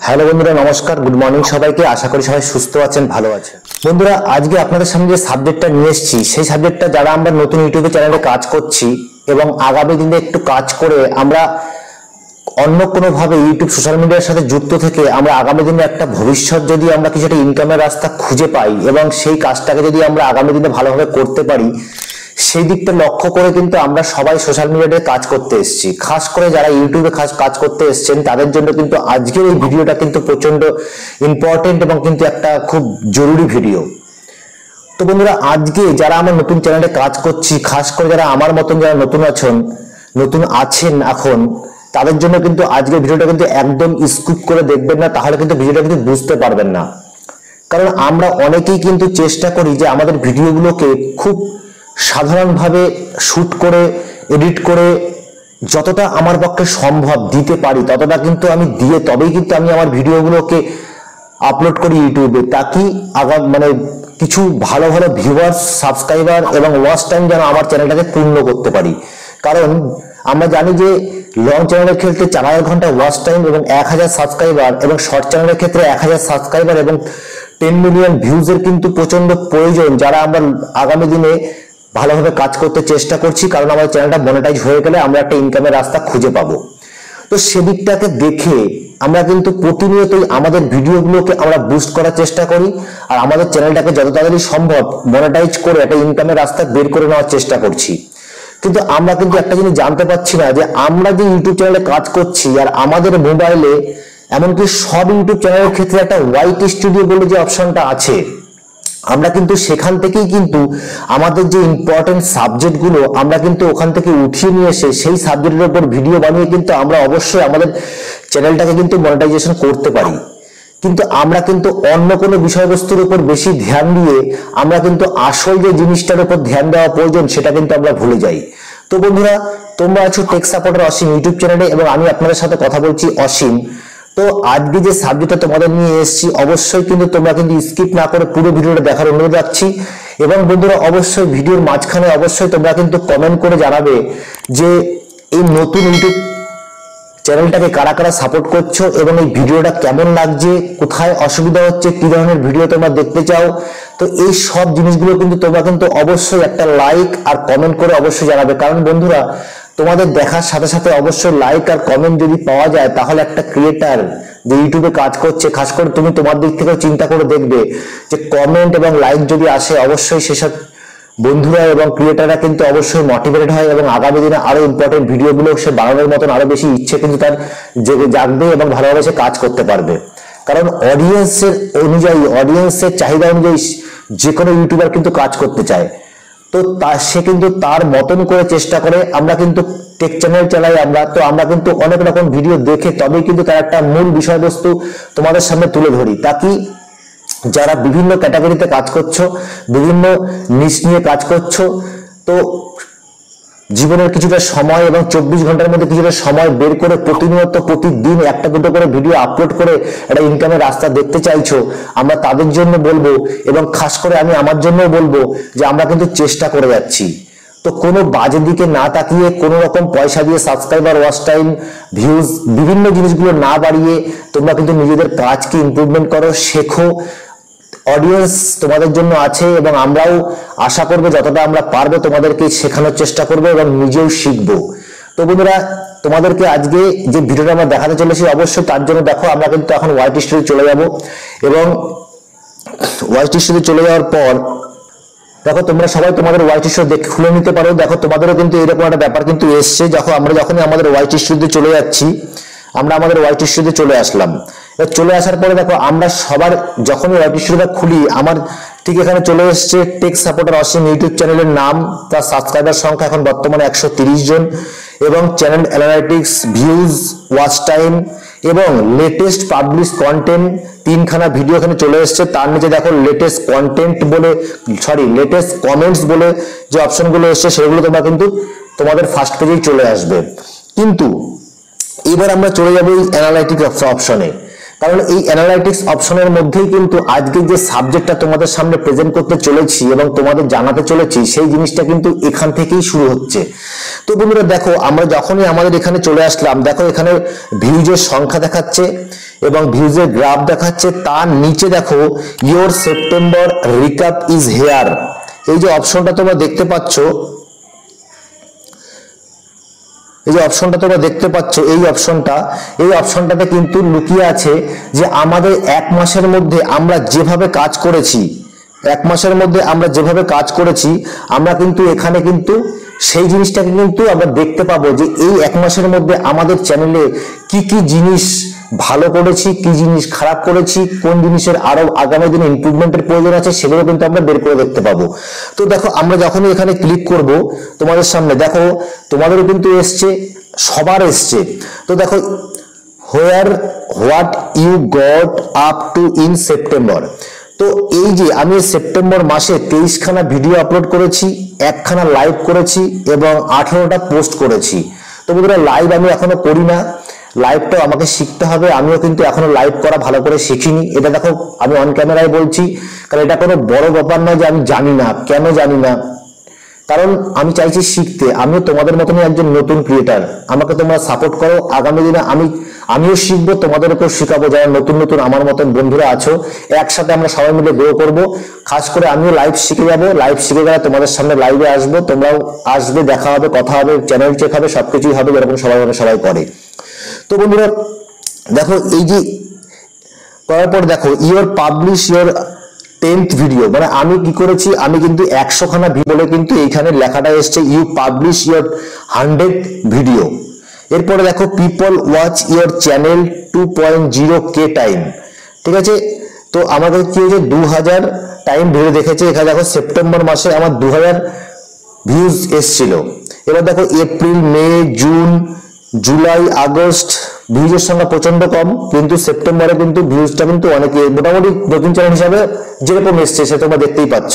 Hello বন্ধুরা, নমস্কার, good morning সবাইকে। আশা করি সবাই সুস্থ আছেন, ভালো আছেন। বন্ধুরা, আজকে আপনাদের সামনে যে সাবজেক্টটা নিয়ে এসেছি, সেই সাবজেক্টটা যারা আমরা নতুন ইউটিউবে চ্যানেলে কাজ করছি এবং আগামী দিনে একটু কাজ করে আমরা অন্য কোনোভাবে ইউটিউব সোশ্যাল মিডিয়ার সাথে যুক্ত থেকে আমরা আগামী দিনে একটা ভবিষ্যৎ যদি আমরা কিছু একটা ইনকামের রাস্তা খুঁজে পাই এবং সেই কাজটাকে যদি আমরা আগামী দিনে ভালোভাবে করতে পারি, সেই দিকটা লক্ষ্য করে কিন্তু আমরা সবাই সোশ্যাল মিডিয়াতে কাজ করতে এসেছি। খাস করে যারা ইউটিউবে কাজ করতে এসেছেন তাদের জন্য কিন্তু আজকের এই ভিডিওটা কিন্তু প্রচন্ড ইম্পর্টেন্ট এবং কিন্তু একটা খুব জরুরি ভিডিও। তো বন্ধুরা, আজকে যারা আমরা নতুন চ্যানেলে কাজ করছি, খাস করে যারা আমার মতন যারা নতুন আছেন এখন, তাদের জন্য কিন্তু আজকের ভিডিওটা কিন্তু একদম স্কিপ করে দেখবেন না, তাহলে কিন্তু ভিডিওটা কিন্তু বুঝতে পারবেন না। কারণ আমরা অনেকেই কিন্তু চেষ্টা করি যে আমাদের ভিডিওগুলোকে খুব সাধারণভাবে শুট করে এডিট করে যতটা আমার পক্ষে সম্ভব দিতে পারি ততটা কিন্তু আমি দিয়ে তবেই কিন্তু আমি আমার ভিডিওগুলোকে আপলোড করি ইউটিউবে, তাকি মানে কিছু ভালো ভালো ভিউয়ার্স, সাবস্ক্রাইবার এবং ওয়াচ টাইম যেন আমার চ্যানেলটাকে পূর্ণ করতে পারি। কারণ আমরা জানি যে লং চ্যানেলের ক্ষেত্রে 4000 ঘন্টা ওয়াচ টাইম এবং 1000 সাবস্ক্রাইবার, এবং শর্ট চ্যানেলের ক্ষেত্রে 1000 সাবস্ক্রাইবার এবং 10 মিলিয়ন ভিউজের কিন্তু প্রচন্ড প্রয়োজন, যারা আমরা আগামী দিনে ভালোভাবে কাজ করতে চেষ্টা করছি। কারণ আমাদের চ্যানেলটা মনিটাইজ হয়ে গেলে আমরা একটা ইনকামের রাস্তা খুঁজে পাবো। তো সেদিকটাকে দেখে আমরা কিন্তু প্রতিনিয়তই আমাদের ভিডিওগুলোকে আমরা বুস্ট করার চেষ্টা করি আর আমাদের চ্যানেলটাকে যত তাড়াতাড়ি সম্ভব মনিটাইজ করে একটা ইনকামের রাস্তা বের করে নেওয়ার চেষ্টা করছি। কিন্তু আমরা কিন্তু একটা জিনিস জানতে পারছি না যে আমরা যে ইউটিউব চ্যানেলে কাজ করছি আর আমাদের মোবাইলে, এমনকি সব ইউটিউব চ্যানেলের ক্ষেত্রে একটা হোয়াইট স্টুডিও বলে যে অপশনটা আছে, আমরা কিন্তু সেখান থেকেই কিন্তু আমাদের যে ইম্পর্টেন্ট সাবজেক্টগুলো আমরা কিন্তু ওখান থেকে উঠিয়ে নিয়ে এসে সেই সাবজেক্টের উপর ভিডিও বানিয়ে কিন্তু আমরা অবশ্যই আমাদের চ্যানেলটাকে কিন্তু মনিটাইজেশন করতে পারি। কিন্তু আমরা কিন্তু অন্য কোনো বিষয়বস্তুর উপর বেশি ধ্যান দিয়ে আমরা কিন্তু আসল যে জিনিসটার উপর ধ্যান দেওয়া প্রয়োজন সেটা কিন্তু আমরা ভুলে যাই। তো বন্ধুরা, তোমরা আছো টেক সাপোর্টার অসীম ইউটিউব চ্যানেলে এবং আমি আপনাদের সাথে কথা বলছি অসীম। তো আজকে যে সাবজেক্টটা তোমাদের নিয়ে এসেছি, অবশ্যই কিন্তু তোমরা কিন্তু স্কিপ না করে পুরো ভিডিওটা দেখার অনুরোধ রাখছি। এবং বন্ধুরা, অবশ্যই ভিডিওর মাঝখানে অবশ্যই তোমরা কিন্তু কমেন্ট করে জানাবে যে এই নতুন ইউটিউব চ্যানেলটাকে কারা কারা সাপোর্ট করছো এবং এই ভিডিওটা কেমন লাগছে, কোথায় অসুবিধা হচ্ছে, কি ধরনের ভিডিও তোমরা দেখতে চাও। তো এই সব জিনিসগুলো কিন্তু তোমরা কিন্তু অবশ্যই একটা লাইক আর কমেন্ট করে অবশ্যই জানাবে। কারণ বন্ধুরা, তোমাদের দেখার সাথে সাথে অবশ্যই লাইক আর কমেন্ট যদি পাওয়া যায়, তাহলে একটা ক্রিয়েটার যে ইউটিউবে কাজ করছে, খাস করে তুমি তোমার দিক থেকে চিন্তা করে দেখবে যে কমেন্ট এবং লাইক যদি আসে, অবশ্যই সেসব বন্ধুরা এবং ক্রিয়েটাররা কিন্তু অবশ্যই মোটিভেটেড হয় এবং আগামী দিনে আরো ইম্পর্টেন্ট ভিডিওগুলো সে বানানোর মতন আরো বেশি ইচ্ছে কিন্তু তার জাগবে এবং ভালোভাবে সে কাজ করতে পারবে। কারণ অডিয়েন্সের অনুযায়ী, অডিয়েন্সের চাহিদা অনুযায়ী যে কোনো ইউটিউবার কিন্তু কাজ করতে চায়। তো সে কিন্তু তার মতন করে চেষ্টা করে। আমরা কিন্তু টেক চ্যানেল চালাই, আমরা কিন্তু অনেক রকম ভিডিও দেখে তবেই কিন্তু তার একটা মূল বিষয়বস্তু তোমাদের সামনে তুলে ধরি, তাকি যারা বিভিন্ন ক্যাটাগরিতে কাজ করছো, বিভিন্ন নিশ নিয়ে কাজ করছো, তো জীবনের কিছুটা সময় এবং 24 ঘন্টার মধ্যে কিছুটা সময় বের করে প্রতিনিয়ত প্রতিদিন একটা দুটো করে ভিডিও আপলোড করে একটা ইনকামের রাস্তা দেখতে চাইছো, আমরা তাদের জন্য বলবো এবং খাস করে আমি আমার জন্য বলবো যে আমরা কিন্তু চেষ্টা করে যাচ্ছি। তো কোনো বাজে দিকে না তাকিয়ে, কোনো রকম পয়সা দিয়ে সাবস্ক্রাইবার, ওয়াচ টাইম, ভিউজ, বিভিন্ন জিনিসগুলো না বাড়িয়ে তোমরা কিন্তু নিজেদের কাজকে ইমপ্রুভমেন্ট করো, শেখো। অডিয়েন্স তোমাদের জন্য আছে এবং আমরাও আশা করবো যতটা আমরা পারবো তোমাদেরকে শেখানোর চেষ্টা করবো এবং নিজেও শিখবো। তো বন্ধুরা, তোমাদেরকে আজকে যে ভিডিওটা আমরা দেখাতে চলেছি, অবশ্যই তার জন্য দেখো আমরা কিন্তু এখন হোয়াইট স্টুডিও চলে যাব এবং হোয়াইট স্টুডিও চলে যাওয়ার পর দেখো তোমরা সবাই তোমাদের হোয়াইট স্টুডিও দেখে খুলে নিতে পারো। দেখো তোমাদেরও কিন্তু এরকম একটা ব্যাপার কিন্তু এসছে। দেখো আমরা যখনই আমাদের হোয়াইট স্টুডিও চলে যাচ্ছি, আমরা আমাদের হোয়াইট স্টুডিও চলে আসলাম। চলে আসার পরে দেখো আমরা সবার যখনই হোয়াইট স্টুডিওটা খুলি, আমার ঠিক এখানে চলে এসছে টেক সাপোর্টার অসীম ইউটিউব চ্যানেলের নাম, তার সাবস্ক্রাইবার সংখ্যা এখন বর্তমানে 130 জন এবং channel analytics, views, watch time এবং লেটেস্ট পাবলিশ কন্টেন্ট, 3খানা ভিডিও এখানে চলে এসছে। তার নিচে দেখো লেটেস্ট কন্টেন্ট বলে, লেটেস্ট কমেন্টস বলে যে অপশনগুলো এসছে, সেগুলো তোমরা কিন্তু তোমাদের ফার্স্ট পেজেই চলে আসবে। কিন্তু এবার আমরা চলে যাবো এই অ্যানালাইটিক্স অপশনে। কারণ এই অ্যানালাইটিক্স অপশনের মধ্যেই কিন্তু আজকে যে সাবজেক্টটা তোমাদের সামনে প্রেজেন্ট করতে চলেছি এবং তোমাদের জানাতে চলেছি সেই জিনিসটা কিন্তু এখান থেকেই শুরু হচ্ছে। তো বন্ধুরা দেখো, আমরা যখনই আমাদের এখানে চলে আসলাম, দেখো এখানে ভিউজের সংখ্যা দেখাচ্ছে এবং ভিউজের গ্রাফ দেখাচ্ছে, তার নিচে দেখো your September recap is here, এই যে অপশনটা তোমরা দেখতে পাচ্ছ, এই যে অপশনটা তোমরা দেখতে পাচ্ছ, এই অপশনটাতে কিন্তু লুকিয়ে আছে যে আমাদের এক মাসের মধ্যে আমরা যেভাবে কাজ করেছি, আমরা কিন্তু এখানে কিন্তু সেই জিনিসটাকে কিন্তু আমরা দেখতে পাবো যে এই এক মাসের মধ্যে আমাদের চ্যানেলে কি কি জিনিস ভালো করেছি, কি জিনিস খারাপ করেছি, কোন জিনিসের আরো আগামী দিনে ইমপ্রুভমেন্টের প্রয়োজন আছে, সেগুলো কিন্তু আমরা বের করে দেখতে পাবো। তো দেখো, আমরা যখনই এখানে ক্লিক করব তোমাদের সামনে, দেখো তোমাদেরও কিন্তু এসছে, সবার এসছে। তো দেখো what you got up to in September. তো এই যে আমি সেপ্টেম্বর মাসে 23খানা ভিডিও আপলোড করেছি, 1খানা লাইভ করেছি এবং 18টা পোস্ট করেছি। তো বন্ধুরা, লাইভ আমি এখনো করি না, লাইভটাও আমাকে শিখতে হবে, আমিও কিন্তু এখনো লাইভ করা ভালো করে শিখিনি। এটা দেখো আমি অন ক্যামেরায় বলছি, কারণ এটা কোনো বড় ব্যাপার নয় যে আমি জানি না। কেন জানি না? কারণ আমি চাইছি শিখতে। আমিও তোমাদের মতনই একজন নতুন ক্রিয়েটার, আমাকে তোমরা সাপোর্ট করো। আগামী দিনে আমিও শিখবো, তোমাদেরকেও শিখাবো, যারা নতুন নতুন আমার মতন বন্ধুরা আছো, একসাথে আমরা সবাই মিলে গ্রো করবো। খাস করে আমিও লাইভ শিখে যাবো, লাইভ শিখে গেলে তোমাদের সামনে লাইভে আসবো, তোমরাও আসবে, দেখা হবে, কথা হবে, চ্যানেল চেক হবে, সবকিছুই হবে যেরকম সবাই করে। তো বন্ধুরা দেখো, এই যে করার পর দেখো your publish your 10th video, মানে আমি কি করেছি, আমি কিন্তু 100খানা বলে কিন্তু এইখানে লেখাটা এসছে you publish your 100th video. এরপরে দেখো people watch your channel 2.0K time, ঠিক আছে। তো আমাদের কি হয়েছে, 2000 টাইম ভিডিও দেখেছে। এখানে দেখো সেপ্টেম্বর মাসে আমার 2000 ভিউজ এসছিল। এবার দেখো এপ্রিল, মে, জুন, জুলাই, আগস্ট ভিউজের সংখ্যা প্রচন্ড কম, কিন্তু সেপ্টেম্বরে কিন্তু ভিউজটা কিন্তু অনেকে মোটামুটি নতুন চ্যানেল হিসাবে যেরকম এসছে সে তোমরা দেখতেই পাচ্ছ।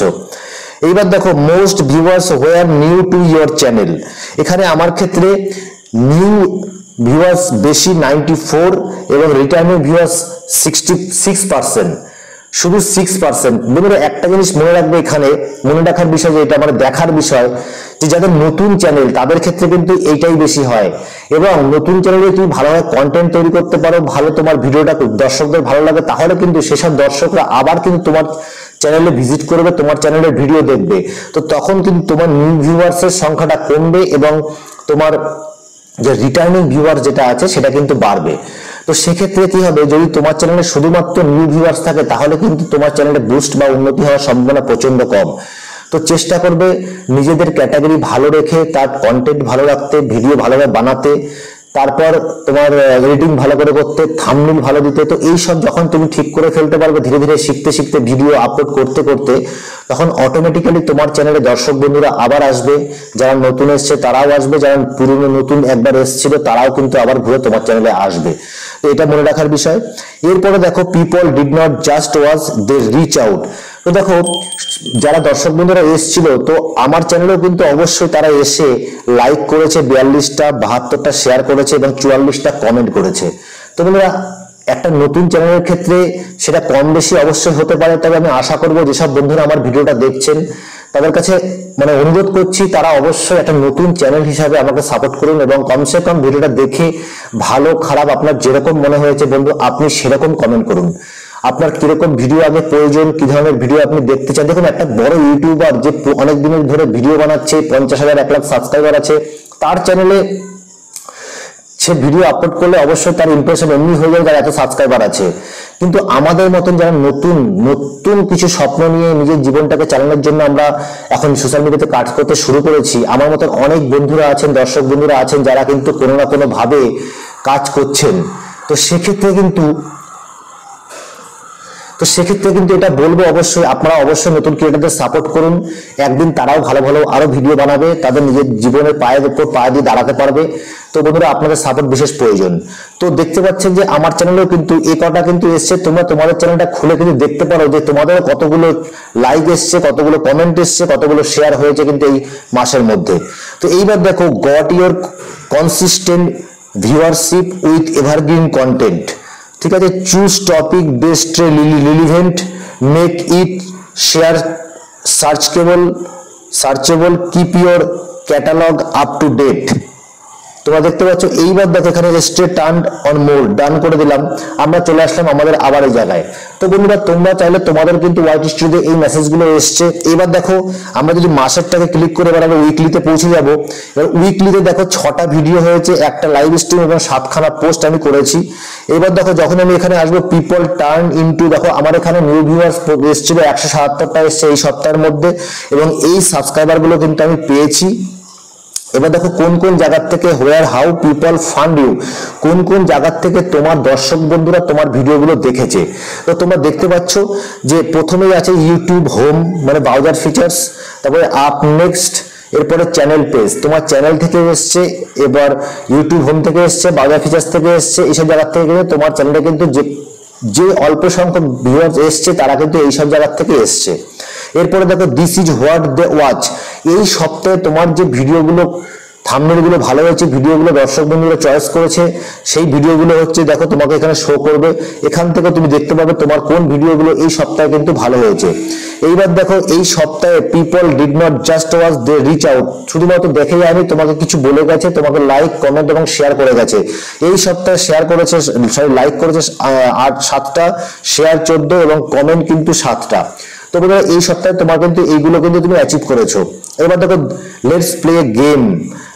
এইবার দেখো most viewers where new to your channel. এখানে আমার ক্ষেত্রে নিউ ভিউয়ার্স বেশি 94 এবং রিটার্নিং ভিউয়ার্স 66%, শুধু 6%। বন্ধুরা একটা জিনিস মনে রাখবে, এখানে মনে রাখার বিষয় যে এটা মানে দেখার বিষয় যে যাদের নতুন চ্যানেল তাদের ক্ষেত্রে কিন্তু এইটাই বেশি হয়। এবং নতুন চ্যানেলে তুমি ভালোভাবে কন্টেন্ট তৈরি করতে পারো, ভালো তোমার ভিডিওটা দর্শকদের ভালো লাগে, তাহলে কিন্তু সেসব দর্শকরা আবার কিন্তু তোমার চ্যানেলে ভিজিট করবে, তোমার চ্যানেলের ভিডিও দেখবে। তো তখন কিন্তু তোমার নিউ ভিউয়ার্সের সংখ্যাটা কমবে এবং তোমার যে রিটার্নিং ভিউয়ার যেটা আছে সেটা কিন্তু বাড়বে। তো সেক্ষেত্রে কি হবে, যদি তোমার চ্যানেলে শুধুমাত্র নিউ ভিউয়ার্স থাকে তাহলে কিন্তু তোমার চ্যানেলে বুস্ট বা উন্নতি হওয়ার সম্ভাবনা প্রচন্ড কম। তো চেষ্টা করবে নিজেদের ক্যাটাগরি ভালো রেখে তার কন্টেন্ট ভালো রাখতে, ভিডিও ভালোভাবে বানাতে, তারপর তোমার এডিটিং ভালো করে করতে, থাম্বনেল ভালো দিতে। তো এই সব যখন তুমি ঠিক করে ফেলতে পারবে, ধীরে ধীরে শিখতে শিখতে ভিডিও আপলোড করতে করতে, তখন অটোমেটিক্যালি তোমার চ্যানেলে দর্শক বন্ধুরা আবার আসবে। যারা নতুন এসছে তারাও আসবে, যারা পুরনো নতুন একবার এসেছিল তারাও কিন্তু আবার ঘুরে তোমার চ্যানেলে আসবে। তো এটা মনে রাখার বিষয়। এরপরে দেখো people did not just watch, they reach out. তো দেখো যারা দর্শক বন্ধুরা এসেছিল, তো আমার চ্যানেলেও কিন্তু অবশ্যই তারা এসে লাইক করেছে, 42টা, 72টা শেয়ার করেছে এবং 44টা কমেন্ট করেছে। তো বন্ধুরা একটা নতুন চ্যানেলের ক্ষেত্রে সেটা কম বেশি অবশ্যই হতে পারে, তবে আমি আশা করবো যেসব বন্ধুরা আমার ভিডিওটা দেখছেন তাদের কাছে মানে অনুরোধ করছি তারা অবশ্যই একটা নতুন চ্যানেল হিসাবে আমাকে সাপোর্ট করুন এবং কমসে কম ভিডিওটা দেখে ভালো খারাপ আপনার যেরকম মনে হয়েছে বন্ধু আপনি সেরকম কমেন্ট করুন। আপনার কিরকম ভিডিও আগে প্রয়োজন, কি ধরনের ভিডিও আপনি দেখতে চান। দেখুন একটা বড় ইউটিউবার যে অনেক দিনের ধরে ভিডিও বানাচ্ছে, 50,000 1 লাখ সাবস্ক্রাইবার আছে, তার চ্যানেলে সে ভিডিও আপলোড করলে অবশ্যই তার ইমপ্রেশন এমনি হয়ে যাবে যার এত সাবস্ক্রাইবার আছে। কিন্তু আমাদের মতন যারা নতুন নতুন কিছু স্বপ্ন নিয়ে নিজের জীবনটাকে চালানোর জন্য আমরা এখন সোশ্যাল মিডিয়াতে কাজ করতে শুরু করেছি, আমার মতন অনেক বন্ধুরা আছেন, দর্শক বন্ধুরা আছেন যারা কিন্তু কোনো না কোনো ভাবে কাজ করছেন। তো সেক্ষেত্রে কিন্তু এটা বলবো অবশ্যই আপনারা অবশ্যই নতুন ক্রিয়েটরদের সাপোর্ট করুন। একদিন তারাও ভালো ভালো আরো ভিডিও বানাবে, তাদের নিজের জীবনের পায়ের উপর পা দিয়ে দাঁড়াতে পারবে। তো বন্ধুরা আপনাদের সাপোর্ট বিশেষ প্রয়োজন। তো দেখতে পাচ্ছেন যে আমার চ্যানেলেও কিন্তু এই কটা কিন্তু এসছে, তোমরা তোমাদের চ্যানেলটা খুলে কিন্তু দেখতে পারো যে তোমাদের কতগুলো লাইক এসছে, কতগুলো কমেন্ট এসছে, কতগুলো শেয়ার হয়েছে কিন্তু এই মাসের মধ্যে। তো এইবার দেখো got your consistent viewership with evergreen content. ঠিক আছে, choose topic best relevant, make it share searchable, keep your catalogue up to date. তোমরা দেখতে পাচ্ছ এইবার দেখো এখানে stay turned on more, done করে দিলাম, আমরা চলে আসলাম আমাদের আবার এই জায়গায়। তো বন্ধুরা তোমরা চাইলে তোমাদের কিন্তু হোয়াইট স্টুডিওতে এই মেসেজগুলো এসছে। এবার দেখো আমরা যদি মাসেরটাকে ক্লিক করে এবার আমরা উইকলিতে পৌঁছে যাব। এবার উইকলিতে দেখো 6টা ভিডিও হয়েছে, একটা লাইভ স্ট্রিম এবং 7খানা পোস্ট আমি করেছি। এবার দেখো যখন আমি এখানে আসবো পিপল টার্ন ইনটু, দেখো আমার এখানে নিউ ভিউয়ার্স এসেছিল 177টা এসছে এই সপ্তাহের মধ্যে, এবং এই সাবস্ক্রাইবার গুলো কিন্তু আমি পেয়েছি। এবার দেখো কোন কোন জায়গা থেকে, where how people found you, কোন কোন জায়গা থেকে তোমার দর্শক বন্ধুরা তোমার ভিডিওগুলো দেখেছে। তো তোমরা দেখতে পাচ্ছ যে প্রথমেই আছে ইউটিউব হোম মানে ব্রাউজার ফিচার্স, তারপরে আপ নেক্সট, এরপরে চ্যানেল পেজ, তোমার চ্যানেল থেকে এসছে, এবার ইউটিউব হোম থেকে এসছে, ব্রাউজার ফিচার্স থেকে এসছে, এইসব জায়গা থেকে কিন্তু তোমার চ্যানেলে কিন্তু যে অল্প সংখ্যক ভিউয়ার্স এসছে তারা কিন্তু এইসব জায়গা থেকে এসছে। এরপরে দেখো this is what they watch, এই সপ্তাহে তোমার যে ভিডিওগুলো থাম্বনেলগুলো ভালো হয়েছে, ভিডিওগুলো দর্শক বন্ধুরা চয়েস করেছে, সেই ভিডিওগুলো হচ্ছে দেখো তোমাকে এখানে শো করবে। এখান থেকে তুমি দেখতে পাবে তোমার কোন ভিডিওগুলো এই সপ্তাহে কিন্তু ভালো হয়েছে। এইবার দেখো এই সপ্তাহে people did not just watch, they reach out, শুধুমাত্র দেখে যায়নি, তোমাকে কিছু বলে গেছে, তোমাকে লাইক কমেন্ট এবং শেয়ার করে গেছে। এই সপ্তাহে শেয়ার করেছে, সরি লাইক করেছে 7টা, শেয়ার 14 এবং কমেন্ট কিন্তু 7টা। তো বন্ধুরা এই সপ্তাহে তোমার কিন্তু এইগুলো কিন্তু তুমি অ্যাচিভ করেছো। এবার দেখো লেটস প্লে গেম,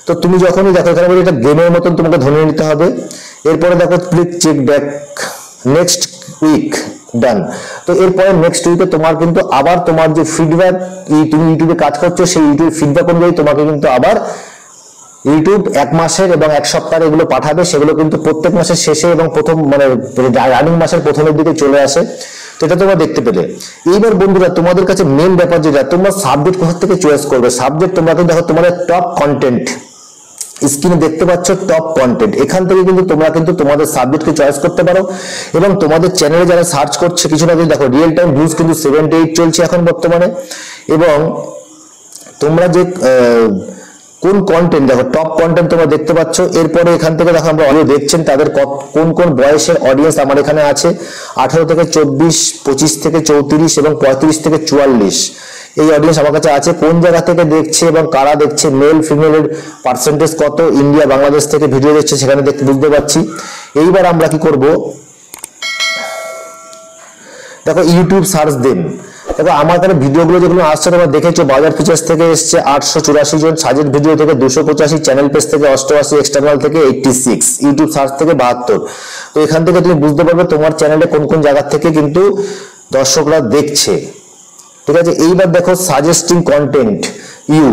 তো তুমি যখনই দেখো এখানে এটা গেমের মতন তোমাকে ধরে নিতে হবে। এরপরে দেখো click check back next week, done. তো এরপরে নেক্সট উইকে তোমার কিন্তু আবার তোমার যে ফিডব্যাক, তুমি ইউটিউবে কাজ করছো সেই ইউটিউব ফিডব্যাক অনুযায়ী তোমাকে কিন্তু আবার ইউটিউব 1 মাসের এবং 1 সপ্তাহের এগুলো পাঠাবে, সেগুলো কিন্তু প্রত্যেক মাসের শেষে এবং প্রথম মানে রানিং মাসের প্রথমের দিকে চলে আসে। তো এটা তোমরা দেখতে পেলে। এইবার বন্ধুরা তোমাদের কাছে মেন ব্যাপার যেটা, তোমরা সাবজেক্ট কোথা থেকে চয়েস করবে। সাবজেক্ট তোমরা কিন্তু দেখো তোমাদের টপ কন্টেন্ট স্ক্রিনে দেখতে পাচ্ছ, টপ কন্টেন্ট, এখান থেকে কিন্তু তোমরা কিন্তু তোমাদের সাবজেক্টকে চয়েস করতে পারো। এবং তোমাদের চ্যানেলে যারা সার্চ করছে কিছু না কিছু দেখো রিয়েল টাইম ভিউজ কিন্তু 78 চলছে এখন বর্তমানে। এবং তোমরা যে কোন কন্টেন্ট দেখো টপ কন্টেন্ট তোমরা দেখতে পাচ্ছ। এরপরে এখান থেকে দেখো আমরা অডিও দেখছেন তাদের কোন কোন বয়সের অডিয়েন্স আমার এখানে আছে, 18 থেকে 24, 25 থেকে 34 এবং 35 থেকে 44 এই অডিয়েন্স আমার কাছে আছে। কোন জায়গা থেকে দেখছে এবং কারা দেখছে, মেল ফিমেলের পার্সেন্টেজ কত, ইন্ডিয়া বাংলাদেশ থেকে ভিডিও দেখছে সেখানে দেখতে বুঝতে পারছি। এইবার আমরা কি করব, দেখো ইউটিউব সার্চ দেন, দেখো আমার এখানে ভিডিওগুলো যেগুলো আসছে তোমরা দেখেছো, বাজার ফিচার্স থেকে এসছে 884 জন, সাজের ভিডিও থেকে 285, চ্যানেল পেজ থেকে 88, এক্সটার্নাল থেকে 86, ইউটিউব সার্চ থেকে 72। তো এখান থেকে তুমি বুঝতে পারবে তোমার চ্যানেলে কোন কোন জায়গা থেকে কিন্তু দর্শকরা দেখছে, ঠিক আছে। এইবার দেখো সাজেস্টিং কন্টেন্ট ইউ,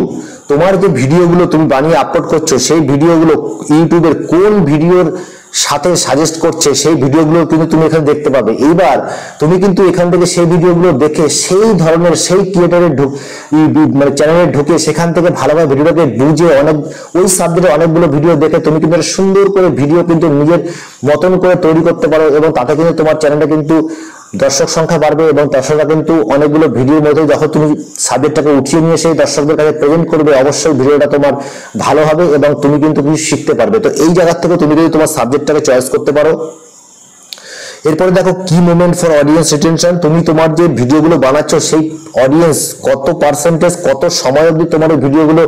তোমার যে ভিডিওগুলো তুমি বানিয়ে আপলোড করছো সেই ভিডিওগুলো ইউটিউবের কোন ভিডিওর সাথে সাজেস্ট করছে সেই ভিডিওগুলো কিন্তু তুমি এখানে দেখতে পাবে। এইবার তুমি কিন্তু এখান থেকে সেই ভিডিওগুলো দেখে সেই ধরনের সেই ক্রিয়েটরের মানে চ্যানেলে ঢুকে সেখান থেকে ভালোভাবে ভিডিওটাকে বুঝে অনেক ওই সাবজেক্টে অনেকগুলো ভিডিও দেখে তুমি কিন্তু সুন্দর করে ভিডিও কিন্তু নিজের মতন করে তৈরি করতে পারো। এবং তাতে কিন্তু তোমার চ্যানেলটা কিন্তু দর্শক সংখ্যা বাড়বে এবং দর্শকরা কিন্তু অনেকগুলো ভিডিওর মধ্যে যখন তুমি সাবজেক্টটাকে উঠিয়ে নিয়ে সেই দর্শকদের কাছে প্রেজেন্ট করবে অবশ্যই ভিডিওটা তোমার ভালো হবে এবং তুমি কিন্তু কিছু শিখতে পারবে। তো এই জায়গা থেকে তুমি যদি তোমার সাবজেক্টটাকে চয়েস করতে পারো। এরপরে দেখো কি মোমেন্ট ফর অডিয়েন্স রিটেনশন, তুমি তোমার যে ভিডিওগুলো বানাচ্ছ সেই অডিয়েন্স কত পার্সেন্টেজ কত সময় অবধি তোমার এই ভিডিওগুলো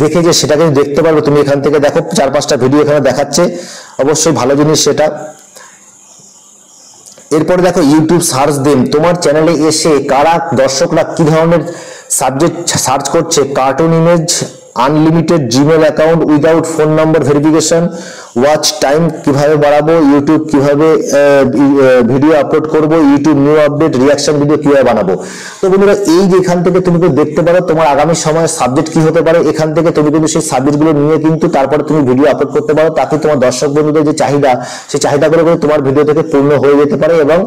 দেখেছে সেটা কিন্তু দেখতে পারবে তুমি এখান থেকে। দেখো 4-5টা ভিডিও এখানে দেখাচ্ছে, অবশ্যই ভালো জিনিস সেটা। এরপরে দেখো ইউটিউব সার্চ দেন, তোমার চ্যানেলে এসে কারা দর্শকরা কি ধরনের সাবজেক্ট সার্চ করছে, cartoon image, unlimited Gmail account without phone number verification, watch time কিভাবে বাড়াবো, ইউটিউব কিভাবে ভিডিও আপলোড করব, YouTube new update, reaction video কিভাবে বানাবো। তো বন্ধুরা এই যে এখান থেকে তুমি দেখতে পারো তোমার আগামী সময়ের সাবজেক্ট কি হতে পারে। এখান থেকে তুমি কিন্তু সেই সাবজেক্টগুলো নিয়ে কিন্তু তারপরে তুমি ভিডিও আপলোড করতে পারো, তাতে তোমার দর্শক বন্ধুদের যে চাহিদা সেই চাহিদাগুলো কিন্তু তোমার ভিডিও থেকে পূর্ণ হয়ে যেতে পারে। এবং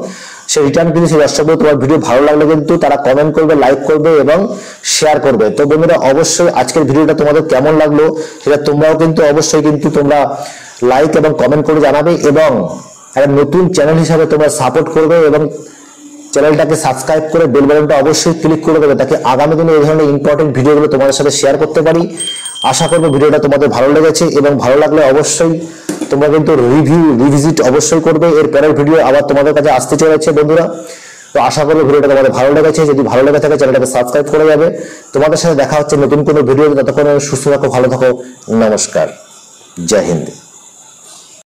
সে রিটার্ন কিন্তু সেই দর্শকদের তোমার ভিডিও ভালো লাগলে কিন্তু তারা কমেন্ট করবে, লাইক করবে এবং শেয়ার করবে। তো বন্ধুরা অবশ্যই আজকের ভিডিওটা তোমাদের কেমন লাগলো সেটা তোমরাও কিন্তু অবশ্যই কিন্তু তোমরা লাইক এবং কমেন্ট করে জানাবে এবং একটা নতুন চ্যানেল হিসাবে তোমরা সাপোর্ট করবে এবং চ্যানেলটাকে সাবস্ক্রাইব করে বেল বাটনটা অবশ্যই ক্লিক করে দেবে, তাকে আগামী দিনে এই ধরনের ইম্পর্টেন্ট ভিডিওগুলো তোমাদের সাথে শেয়ার করতে পারি। আশা করবো ভিডিওটা তোমাদের ভালো লেগেছে, এবং ভালো লাগলে অবশ্যই তোমরা কিন্তু রিভিজিট অবশ্যই করবে। এর পরের ভিডিও আবার তোমাদের কাছে আসতে চলেছে বন্ধুরা। তো আশা করবো ভিডিওটা তোমাদের ভালো লেগেছে। যদি ভালো লেগে থাকে চ্যানেলটাকে সাবস্ক্রাইব করে যাবে। তোমাদের সাথে দেখা হচ্ছে নতুন কোনো ভিডিও। ততক্ষণ সুস্থ থাকো, ভালো থাকো, নমস্কার, জয় হিন্দ।